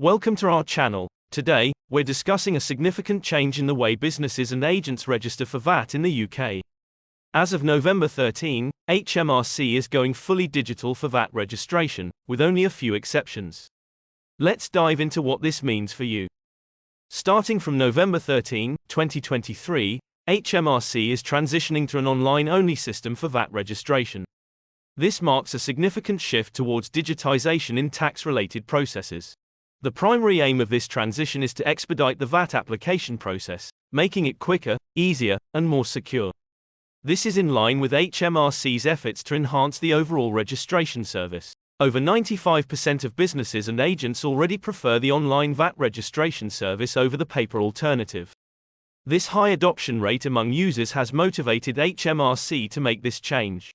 Welcome to our channel. Today, we're discussing a significant change in the way businesses and agents register for VAT in the UK. As of November 13, HMRC is going fully digital for VAT registration, with only a few exceptions. Let's dive into what this means for you. Starting from November 13, 2023, HMRC is transitioning to an online-only system for VAT registration. This marks a significant shift towards digitization in tax-related processes. The primary aim of this transition is to expedite the VAT application process, making it quicker, easier, and more secure. This is in line with HMRC's efforts to enhance the overall registration service. Over 95% of businesses and agents already prefer the online VAT registration service over the paper alternative. This high adoption rate among users has motivated HMRC to make this change.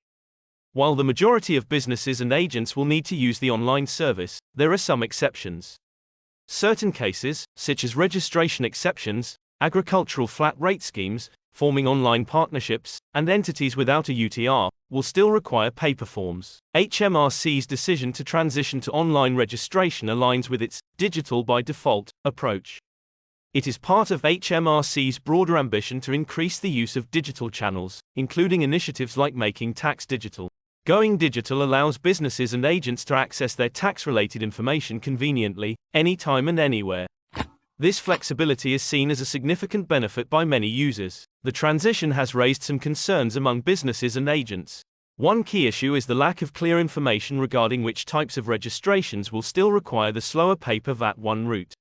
While the majority of businesses and agents will need to use the online service, there are some exceptions. Certain cases, such as registration exceptions, agricultural flat rate schemes, forming online partnerships, and entities without a UTR, will still require paper forms. HMRC's decision to transition to online registration aligns with its digital by default approach. It is part of HMRC's broader ambition to increase the use of digital channels, including initiatives like making tax digital. Going digital allows businesses and agents to access their tax-related information conveniently, anytime and anywhere. This flexibility is seen as a significant benefit by many users. The transition has raised some concerns among businesses and agents. One key issue is the lack of clear information regarding which types of registrations will still require the slower paper VAT-1 route.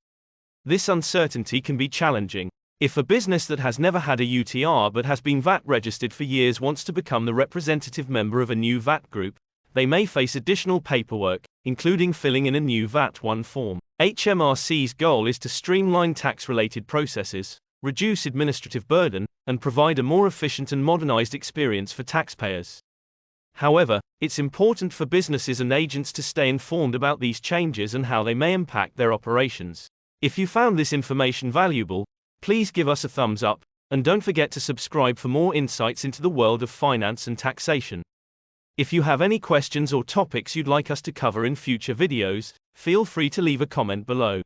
This uncertainty can be challenging. If a business that has never had a UTR but has been VAT registered for years wants to become the representative member of a new VAT group, they may face additional paperwork, including filling in a new VAT-1 form. HMRC's goal is to streamline tax-related processes, reduce administrative burden, and provide a more efficient and modernized experience for taxpayers. However, it's important for businesses and agents to stay informed about these changes and how they may impact their operations. If you found this information valuable, please give us a thumbs up, and don't forget to subscribe for more insights into the world of finance and taxation. If you have any questions or topics you'd like us to cover in future videos, feel free to leave a comment below.